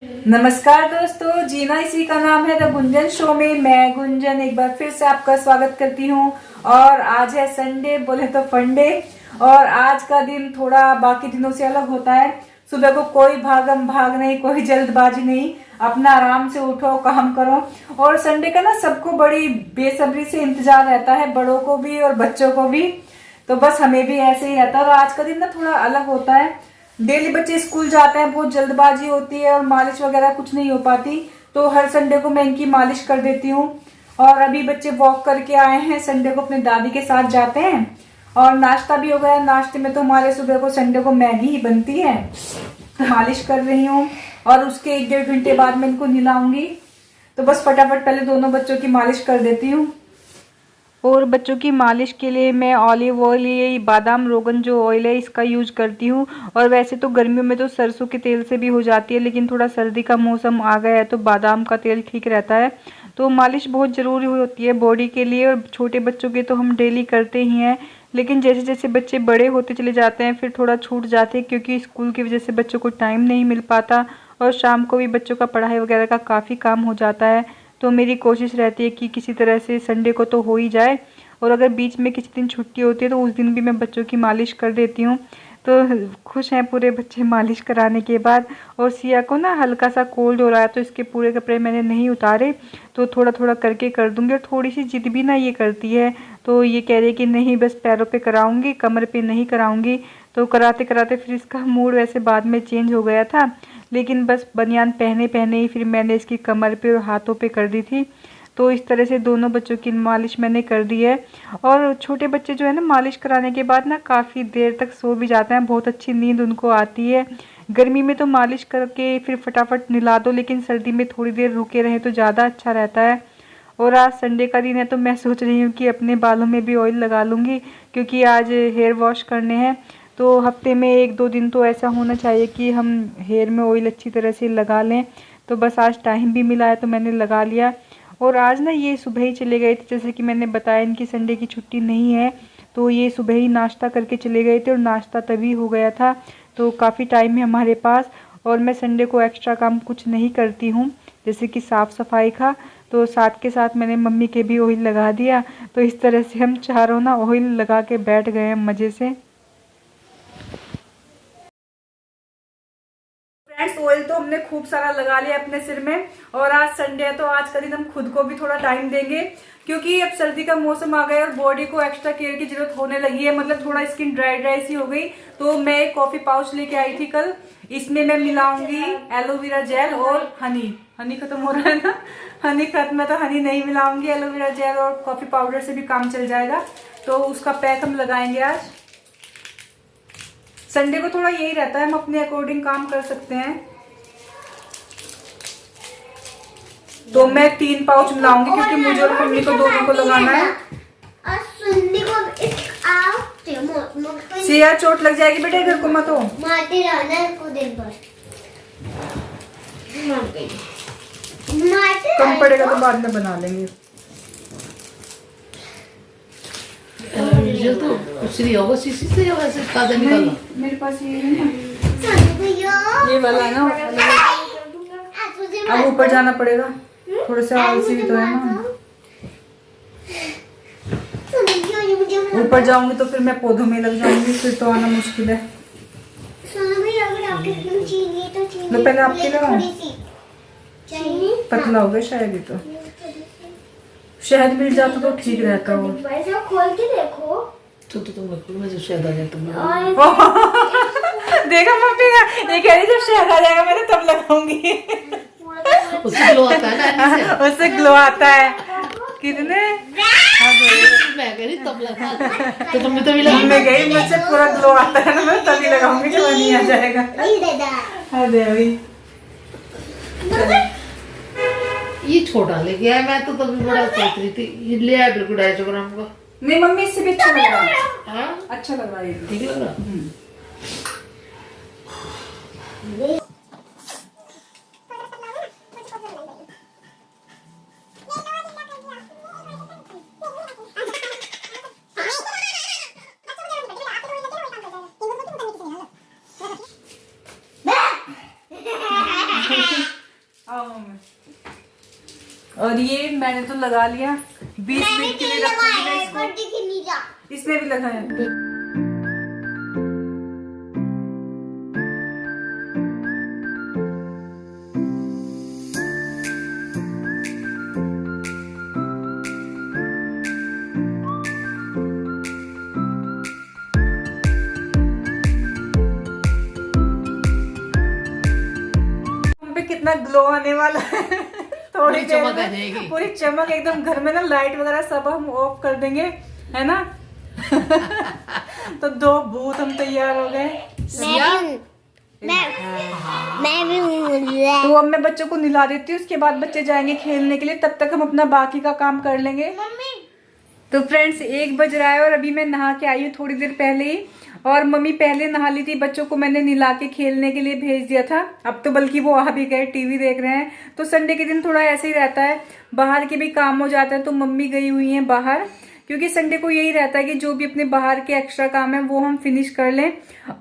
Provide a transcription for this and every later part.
नमस्कार दोस्तों, जीना इसी का नाम है द गुंजन शो में मैं गुंजन एक बार फिर से आपका स्वागत करती हूँ। और आज है संडे, बोले तो फंडे। और आज का दिन थोड़ा बाकी दिनों से अलग होता है। सुबह को कोई भागम भाग नहीं, कोई जल्दबाजी नहीं, अपना आराम से उठो, काम करो। और संडे का ना सबको बड़ी बेसब्री से इंतजार रहता है, बड़ों को भी और बच्चों को भी। तो बस हमें भी ऐसे ही रहता है। और आज का दिन ना थोड़ा अलग होता है। डेली बच्चे स्कूल जाते हैं, बहुत जल्दबाजी होती है और मालिश वगैरह कुछ नहीं हो पाती। तो हर संडे को मैं इनकी मालिश कर देती हूँ। और अभी बच्चे वॉक करके आए हैं, संडे को अपने दादी के साथ जाते हैं। और नाश्ता भी हो गया। नाश्ते में तो हमारे सुबह को संडे को मैगी ही बनती है। तो मालिश कर रही हूँ और उसके 1-1.5 घंटे बाद मैं इनको नहलाऊंगी। तो बस फटाफट पहले दोनों बच्चों की मालिश कर देती हूँ। और बच्चों की मालिश के लिए मैं ऑलिव ऑयल, ये बादाम रोगन जो ऑयल है इसका यूज करती हूँ। और वैसे तो गर्मियों में तो सरसों के तेल से भी हो जाती है, लेकिन थोड़ा सर्दी का मौसम आ गया है तो बादाम का तेल ठीक रहता है। तो मालिश बहुत ज़रूरी होती है बॉडी के लिए। और छोटे बच्चों के तो हम डेली करते ही हैं, लेकिन जैसे जैसे बच्चे बड़े होते चले जाते हैं फिर थोड़ा छूट जाते हैं, क्योंकि स्कूल की वजह से बच्चों को टाइम नहीं मिल पाता। और शाम को भी बच्चों का पढ़ाई वगैरह का काफ़ी काम हो जाता है। तो मेरी कोशिश रहती है कि किसी तरह से संडे को तो हो ही जाए। और अगर बीच में किसी दिन छुट्टी होती है तो उस दिन भी मैं बच्चों की मालिश कर देती हूँ। तो खुश हैं पूरे बच्चे मालिश कराने के बाद। और सिया को ना हल्का सा कोल्ड हो रहा है, तो इसके पूरे कपड़े मैंने नहीं उतारे, तो थोड़ा थोड़ा करके कर दूंगी। और थोड़ी सी जिद भी ना ये करती है, तो ये कह रही है कि नहीं बस पैरों पे कराऊंगी, कमर पे नहीं कराऊंगी। तो कराते कराते फिर इसका मूड वैसे बाद में चेंज हो गया था, लेकिन बस बनियान पहने पहने ही फिर मैंने इसकी कमर पे और हाथों पे कर दी थी। तो इस तरह से दोनों बच्चों की मालिश मैंने कर दी है। और छोटे बच्चे जो है ना मालिश कराने के बाद ना काफ़ी देर तक सो भी जाते हैं, बहुत अच्छी नींद उनको आती है। गर्मी में तो मालिश करके फिर फटाफट नहला दो, लेकिन सर्दी में थोड़ी देर रुके रहें तो ज़्यादा अच्छा रहता है। और आज संडे का दिन है तो मैं सोच रही हूँ कि अपने बालों में भी ऑयल लगा लूँगी, क्योंकि आज हेयर वॉश करने हैं। तो हफ्ते में 1-2 दिन तो ऐसा होना चाहिए कि हम हेयर में ऑयल अच्छी तरह से लगा लें। तो बस आज टाइम भी मिला है तो मैंने लगा लिया। और आज ना ये सुबह ही चले गए थे, जैसे कि मैंने बताया इनकी संडे की छुट्टी नहीं है। तो ये सुबह ही नाश्ता करके चले गए थे और नाश्ता तभी हो गया था। तो काफ़ी टाइम है हमारे पास। और मैं संडे को एक्स्ट्रा काम कुछ नहीं करती हूँ, जैसे कि साफ़ सफाई का। तो साथ के साथ मैंने मम्मी के भी ऑयल लगा दिया। तो इस तरह से हम चारों ना ऑयल लगा के बैठ गए हैं मज़े से। फ्रेंड्स, ऑयल तो हमने खूब सारा लगा लिया अपने सिर में। और आज संडे है तो आज का दिन हम खुद को भी थोड़ा टाइम देंगे, क्योंकि अब सर्दी का मौसम आ गया और बॉडी को एक्स्ट्रा केयर की जरूरत होने लगी है। मतलब थोड़ा स्किन ड्राई ड्राई सी हो गई। तो मैं एक कॉफी पाउच लेके आई थी कल। इसमें मैं मिलाऊंगी एलोवेरा जेल और हनी। हनी खत्म हो रहा है ना, हनी खत्म है तो हनी नहीं मिलाऊंगी। एलोवेरा जेल और कॉफी पाउडर से भी काम चल जाएगा। तो उसका पैक हम लगाएंगे आज। संडे को थोड़ा यही रहता है, हम अपने अकॉर्डिंग काम कर सकते हैं। तो मैं 3 पाउच मिलाऊंगी, क्योंकि मुझे और मम्मी को दोनों को लगाना है। सिया चोट लग जाएगी बेटा, इधर को मत हो। कम पड़ेगा तो बाद में बना लेंगे। तो कुछ नहीं होगा, शीशी से या वैसे ताजा निकालना। मेरे पास ये वाला है ना। अब ऊपर जाना पड़ेगा, थोड़ा सा आलसी भी तो है ना। ऊपर जाऊंगी तो फिर मैं पौधों में लग जाऊंगी, फिर तो आना मुश्किल है। तो पहले आपके लगाऊं, पतला हो गया शायद ही। तो शहद मिल जाता तो ठीक रहता हो। खोल के देखो तो तुम रखो, मैं जो शायद आ जाए तुम देखा मम्मी का, ये कह रही जब शहद आ जाएगा मैंने तब लगाऊंगी। उससे ग्लो आता है ना, उससे ग्लो आता है कितने। मैं कह रही तब लगा तो तुमने तभी लगा। मैं गई, मुझसे पूरा ग्लो आता है ना, मैं तभी लगाऊंगी जब नहीं आ जाएगा। अरे अभी ये छोटा लेके आया, मैं तो तभी बड़ा सोच रही थी। ये ले आया बिल्कुल 250 ग्राम का। नहीं मम्मी, इससे भी अच्छा लग रहा है। हाँ अच्छा लग रहा है, ठीक लग रहा। आओ मम्मी। और ये मैंने तो लगा लिया 20 मिनट के लिए रखूंगी मैं इसको। इसने भी लगाया। कितना ग्लो आने वाला है थोड़ी देर चमक आ में जाएगी। पूरी चमक एकदम घर में ना, लाइट वगैरह सब हम ऑफ कर देंगे, है ना। तो 2 भूत हम तैयार हो गए। मैं भी हूँ। तो अब मैं बच्चों को नहला देती हूँ, उसके बाद बच्चे जाएंगे खेलने के लिए, तब तक हम अपना बाकी का काम कर लेंगे। तो फ्रेंड्स 1 बज रहा है और अभी मैं नहा के आई हूँ थोड़ी देर पहले ही। और मम्मी पहले नहा ली थी, बच्चों को मैंने नहला के खेलने के लिए भेज दिया था। अब तो बल्कि वो आ भी गए, टीवी देख रहे हैं। तो संडे के दिन थोड़ा ऐसे ही रहता है, बाहर के भी काम हो जाते हैं। तो मम्मी गई हुई हैं बाहर, क्योंकि संडे को यही रहता है कि जो भी अपने बाहर के एक्स्ट्रा काम है वो हम फिनिश कर लें।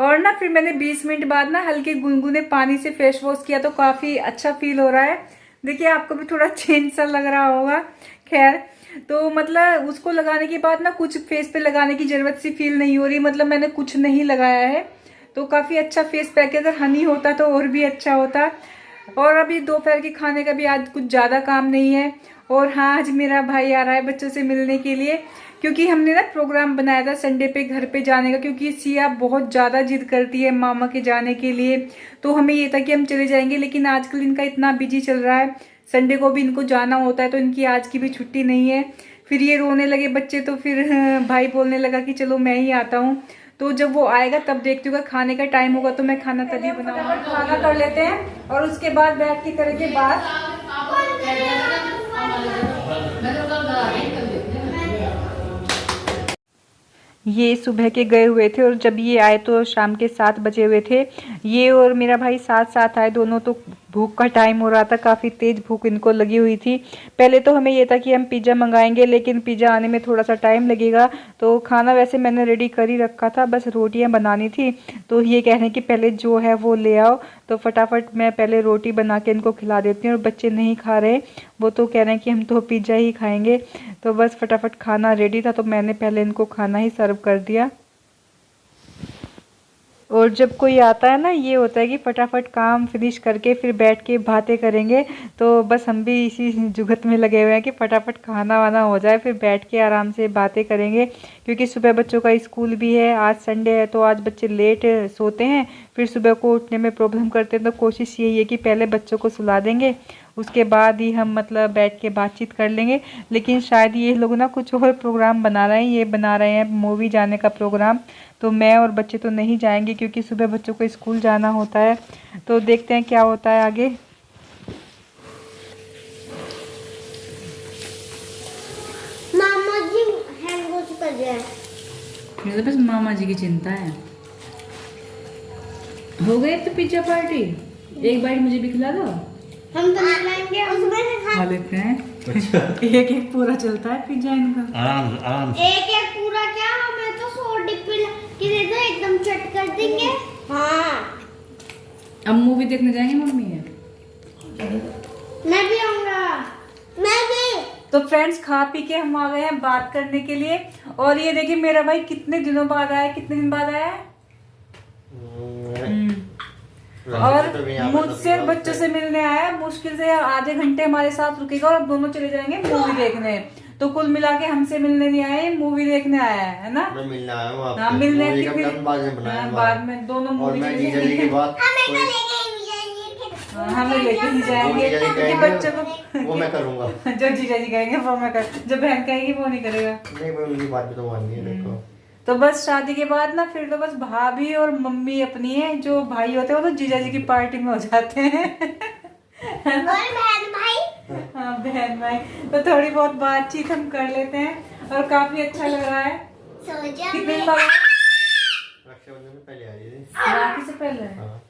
और ना फिर मैंने 20 मिनट बाद ना हल्के गुनगुने पानी से फेस वॉश किया, तो काफी अच्छा फील हो रहा है। देखिए आपको भी थोड़ा चेंज सा लग रहा होगा। खैर, तो मतलब उसको लगाने के बाद ना कुछ फेस पे लगाने की जरूरत सी फील नहीं हो रही, मतलब मैंने कुछ नहीं लगाया है। तो काफी अच्छा फेस पैक है। अगर हनी होता तो और भी अच्छा होता। और अभी दोपहर के खाने का भी आज कुछ ज्यादा काम नहीं है। और हाँ, आज मेरा भाई आ रहा है बच्चों से मिलने के लिए, क्योंकि हमने ना प्रोग्राम बनाया था संडे पे घर पे जाने का, क्योंकि सिया बहुत ज्यादा जिद करती है मामा के जाने के लिए। तो हमें ये था कि हम चले जाएंगे, लेकिन आजकल इनका इतना बिजी चल रहा है, संडे को भी इनको जाना होता है, तो इनकी आज की भी छुट्टी नहीं है। फिर ये रोने लगे बच्चे, तो फिर भाई बोलने लगा कि चलो मैं ही आता हूँ। तो जब वो आएगा तब देखती हूँ, खाने का टाइम होगा तो मैं खाना तभी बनाऊंगा। खाना कर लेते हैं और उसके बाद बैठ के करेंगे बात। ये सुबह के गए हुए थे और जब ये आए तो शाम के 7 बजे हुए थे। ये और मेरा भाई साथ साथ आए दोनों। तो भूख का टाइम हो रहा था, काफ़ी तेज़ भूख इनको लगी हुई थी। पहले तो हमें ये था कि हम पिज़्ज़ा मंगाएंगे, लेकिन पिज़्ज़ा आने में थोड़ा सा टाइम लगेगा। तो खाना वैसे मैंने रेडी कर ही रखा था, बस रोटियां बनानी थी। तो ये कह रहे हैं कि पहले जो है वो ले आओ। तो फटाफट मैं पहले रोटी बना के इनको खिला देती हूँ। और बच्चे नहीं खा रहे, वो तो कह रहे हैं कि हम तो पिज़्ज़ा ही खाएंगे। तो बस फटाफट खाना रेडी था, तो मैंने पहले इनको खाना ही सर्व कर दिया। और जब कोई आता है ना, ये होता है कि फटाफट काम फिनिश करके फिर बैठ के बातें करेंगे। तो बस हम भी इसी जुगत में लगे हुए हैं कि फटाफट खाना वाना हो जाए, फिर बैठ के आराम से बातें करेंगे। क्योंकि सुबह बच्चों का स्कूल भी है, आज संडे है, तो आज बच्चे लेट सोते हैं, फिर सुबह को उठने में प्रॉब्लम करते हैं। तो कोशिश यही है कि पहले बच्चों को सुला देंगे, उसके बाद ही हम मतलब बैठ के बातचीत कर लेंगे। लेकिन शायद ये लोग ना कुछ और प्रोग्राम बना रहे हैं, ये बना रहे हैं मूवी जाने का प्रोग्राम। तो मैं और बच्चे तो नहीं जाएंगे, क्योंकि सुबह बच्चों को स्कूल जाना होता है। तो देखते हैं क्या होता है आगे। मामा जी हैंड वॉश कर रहे हैं। मुझे बस मामा जी की चिंता है। हो गए तो पिज्जा पार्टी, एक बाइट मुझे भी खिला दो। हम तो निकलेंगे उसमें से खा लेते हैं। एक एक पूरा चलता है पिज्जा इनका। आराम एक एक पूरा क्या, हमें तो 100 डिब्बे कि दे दो, एकदम चट कर देंगे। हाँ, अब मूवी देखने जाएंगे मम्मी है। मैं भी आऊंगा। मैं भी। तो फ्रेंड्स खा पी के हम आ गए हैं बात करने के लिए। और ये देखिए मेरा भाई कितने दिनों बाद आया, कितने दिन बाद आया है। और मुझसे और बच्चों से मिलने आया। मुश्किल से आधे घंटे हमारे साथ रुकेगा और अब दोनों चले जाएंगे मूवी देखने। तो कुल मिला के हमसे मिलने नहीं आए, मूवी देखने आया है ना। मैं मिलने आया हूँ आपसे। हाँ, मिलने मूवी की का प्लान बाद में बनाया हमारा। बाद में दोनों और मूवी मैं जीजा जी की बात हमें लेके ही जाएंगे, क्योंकि बच्चों को वो मैं करूँगा। जो जीजा जी कहेंगे वो मैं कर, जो बहन कहेगी वो नहीं करेगा। नहीं भाई, उनकी बात भी तो माननी है। देखो तो बस शादी के बाद ना फिर तो बस भाभी और मम्मी अपनी है, जो भाई होते हैं वो तो जीजा जी की पार्टी में हो जाते हैं। और बहन भाई। हाँ बहन भाई। तो थोड़ी बहुत बातचीत हम कर लेते हैं और काफी अच्छा लग रहा है। सो जा। कितने दिन बाद रक्षाबंधन में पहले आई थी। राखी से पहले हाँ।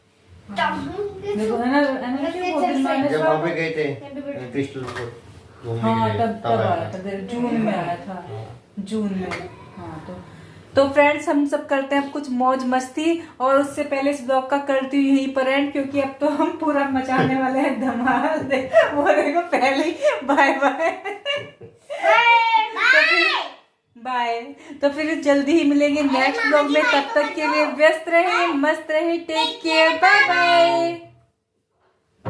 देखो है ना बहुत दिन बाद जब वहाँ पे गए थे क्रिस्टल को घूमने हाँ के लिए, तब आया था, जून में आया था, जून में। हाँ तो फ्रेंड्स हम सब करते हैं अब कुछ मौज मस्ती, और उससे पहले इस ब्लॉग का करती हूँ यहीं पर एंड, क्योंकि अब तो हम पूरा मचाने वाले हैं धमाल। वो देखो पहले ही बाय बाय। बाय। तो फिर जल्दी ही मिलेंगे नेक्स्ट ब्लॉग में, तब तक के लिए व्यस्त रहिए, मस्त रहिए, टेक केयर, बाय बाय।